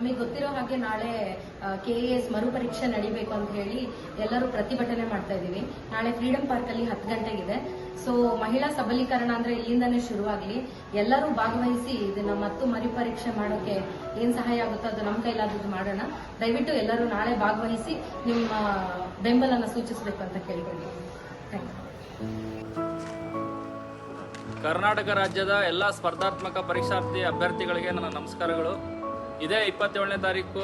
ನಮಗೆ ಗೊತ್ತಿರೋ ಹಾಗೆ ನಾಳೆ KAS ಮರುಪರೀಕ್ಷೆ ನಡಿಬೇಕು ಅಂತ ಹೇಳಿ ಎಲ್ಲರೂ ಪ್ರತಿಭಟನೆ ಮಾಡ್ತಾ ಇದೀವಿ. ನಾಳೆ ಫ್ರೀಡಂ ಪಾರ್ಕ್ ಅಲ್ಲಿ 10 ಗಂಟೆಗಿದೆ. ಸೊ ಮಹಿಳಾ ಸಬಲೀಕರಣ ಅಂದ್ರೆ ಇಲ್ಲಿಂದಾನೇ ಶುರುವಾಗ್ಲಿ, ಎಲ್ಲರೂ ಭಾಗವಹಿಸಿ ಇದನ್ನ ಮತ್ತು ಮರುಪರೀಕ್ಷೆ ಮಾಡೋಕೆ ಏನ್ ಸಹಾಯ ಆಗುತ್ತೋ ಅದು ನಮ್ಮ ಕೈಲಾದದ್ದು ಮಾಡೋಣ. ದಯವಿಟ್ಟು ಎಲ್ಲರೂ ನಾಳೆ ಭಾಗವಹಿಸಿ ನಿಮ್ಮ ಬೆಂಬಲನ ಸೂಚಿಸಬೇಕು ಅಂತ ಕೇಳ್ಕೊಂಡಿದ್ದೀನಿ. Thank you. ಕರ್ನಾಟಕ ರಾಜ್ಯದ ಎಲ್ಲ ಸ್ಪರ್ಧಾತ್ಮಕ ಪರೀಕ್ಷಾರ್ಥಿ ಅಭ್ಯರ್ಥಿಗಳಿಗೆ ನನ್ನ ನಮಸ್ಕಾರಗಳು. ಇದೇ 27ನೇ ತಾರೀಕು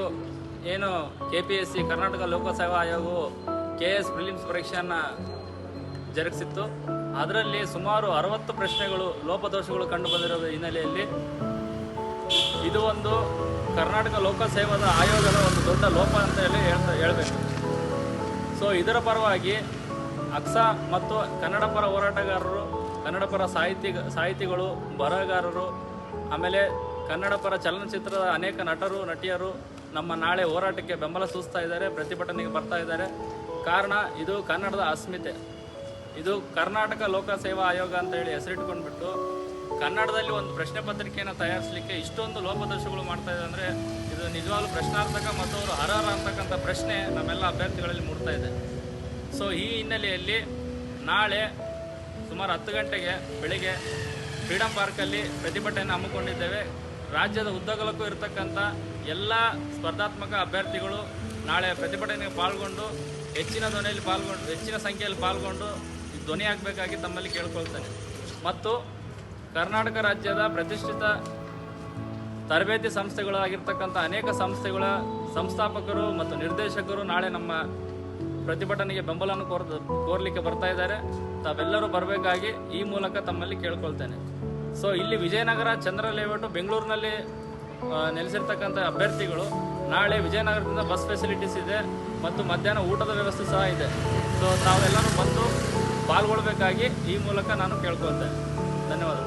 ಏನು KPSC ಕರ್ನಾಟಕ ಲೋಕಸೇವಾ ಆಯೋಗವು KS ಪ್ರಿಲಿಮ್ಸ್ ಪರೀಕ್ಷೆಯನ್ನು ಜರುಗಿಸಿತ್ತು. ಅದರಲ್ಲಿ ಸುಮಾರು 60 ಪ್ರಶ್ನೆಗಳು ಲೋಪದೋಷಗಳು ಕಂಡು ಬಂದಿರೋ ಹಿನ್ನೆಲೆಯಲ್ಲಿ ಇದು ಒಂದು ಕರ್ನಾಟಕ ಲೋಕಸೇವಾದ ಆಯೋಗದ ಒಂದು ದೊಡ್ಡ ಲೋಪ ಅಂತ ಹೇಳಬೇಕು. ಸೊ ಇದರ ಪರವಾಗಿ ಅಕ್ಸಾ ಮತ್ತು ಕನ್ನಡ ಪರ ಹೋರಾಟಗಾರರು, ಕನ್ನಡ ಪರ ಸಾಹಿತಿಗಳು, ಬರಹಗಾರರು, ಆಮೇಲೆ ಕನ್ನಡ ಪರ ಚಲನಚಿತ್ರದ ಅನೇಕ ನಟರು ನಟಿಯರು ನಮ್ಮ ನಾಳೆ ಹೋರಾಟಕ್ಕೆ ಬೆಂಬಲ ಸೂಚಿಸ್ತಾ ಇದ್ದಾರೆ, ಪ್ರತಿಭಟನೆಗೆ ಬರ್ತಾ ಇದ್ದಾರೆ. ಕಾರಣ ಇದು ಕನ್ನಡದ ಅಸ್ಮಿತೆ. ಇದು ಕರ್ನಾಟಕ ಲೋಕಸೇವಾ ಆಯೋಗ ಅಂತ ಹೇಳಿ ಹೆಸರಿಟ್ಕೊಂಡ್ಬಿಟ್ಟು ಕನ್ನಡದಲ್ಲಿ ಒಂದು ಪ್ರಶ್ನೆ ಪತ್ರಿಕೆಯನ್ನು ತಯಾರಿಸಲಿಕ್ಕೆ ಇಷ್ಟೊಂದು ಲೋಪದೋಷಗಳು ಮಾಡ್ತಾ ಇದೆ ಅಂದರೆ ಇದು ನಿಜವಾಗ್ಲೂ ಪ್ರಶ್ನಾರ್ಥಕ ಮತ್ತು ಅವರು ಅರ್ಹರ ಅಂತಕ್ಕಂಥ ಪ್ರಶ್ನೆ ನಮ್ಮೆಲ್ಲ ಅಭ್ಯರ್ಥಿಗಳಲ್ಲಿ ಮೂಡ್ತಾ ಇದೆ. ಸೊ ಈ ಹಿನ್ನೆಲೆಯಲ್ಲಿ ನಾಳೆ ಸುಮಾರು 10 ಗಂಟೆಗೆ ಬೆಳಿಗ್ಗೆ ಫ್ರೀಡಂ ಪಾರ್ಕಲ್ಲಿ ಪ್ರತಿಭಟನೆ ಹಮ್ಮಿಕೊಂಡಿದ್ದೇವೆ. ರಾಜ್ಯದ ಉದ್ದಗಲಕ್ಕೂ ಇರತಕ್ಕಂಥ ಎಲ್ಲ ಸ್ಪರ್ಧಾತ್ಮಕ ಅಭ್ಯರ್ಥಿಗಳು ನಾಳೆ ಪ್ರತಿಭಟನೆಗೆ ಪಾಲ್ಗೊಂಡು ಹೆಚ್ಚಿನ ಸಂಖ್ಯೆಯಲ್ಲಿ ಪಾಲ್ಗೊಂಡು ಧ್ವನಿ ಆಗಬೇಕಾಗಿ ತಮ್ಮಲ್ಲಿ ಕೇಳ್ಕೊಳ್ತೇನೆ. ಮತ್ತು ಕರ್ನಾಟಕ ರಾಜ್ಯದ ಪ್ರತಿಷ್ಠಿತ ತರಬೇತಿ ಸಂಸ್ಥೆಗಳಾಗಿರ್ತಕ್ಕಂಥ ಅನೇಕ ಸಂಸ್ಥೆಗಳ ಸಂಸ್ಥಾಪಕರು ಮತ್ತು ನಿರ್ದೇಶಕರು ನಾಳೆ ನಮ್ಮ ಪ್ರತಿಭಟನೆಗೆ ಬೆಂಬಲವನ್ನು ಕೋರಲಿಕ್ಕೆ ಬರ್ತಾ ಇದ್ದಾರೆ. ತಾವೆಲ್ಲರೂ ಬರಬೇಕಾಗಿ ಈ ಮೂಲಕ ತಮ್ಮಲ್ಲಿ ಕೇಳ್ಕೊಳ್ತೇನೆ. ಸೊ ಇಲ್ಲಿ ವಿಜಯನಗರ, ಚಂದ್ರ ಲೇಔಟು, ಬೆಂಗಳೂರಿನಲ್ಲಿ ನೆಲೆಸಿರ್ತಕ್ಕಂಥ ಅಭ್ಯರ್ಥಿಗಳು ನಾಳೆ ವಿಜಯನಗರದಿಂದ ಬಸ್ ಫೆಸಿಲಿಟೀಸ್ ಇದೆ ಮತ್ತು ಮಧ್ಯಾಹ್ನ ಊಟದ ವ್ಯವಸ್ಥೆ ಸಹ ಇದೆ. ಸೊ ತಾವೆಲ್ಲರೂ ಬಂದು ಪಾಲ್ಗೊಳ್ಬೇಕಾಗಿ ಈ ಮೂಲಕ ನಾನು ಕೇಳ್ಕೊಳ್ತೇನೆ. ಧನ್ಯವಾದಗಳು.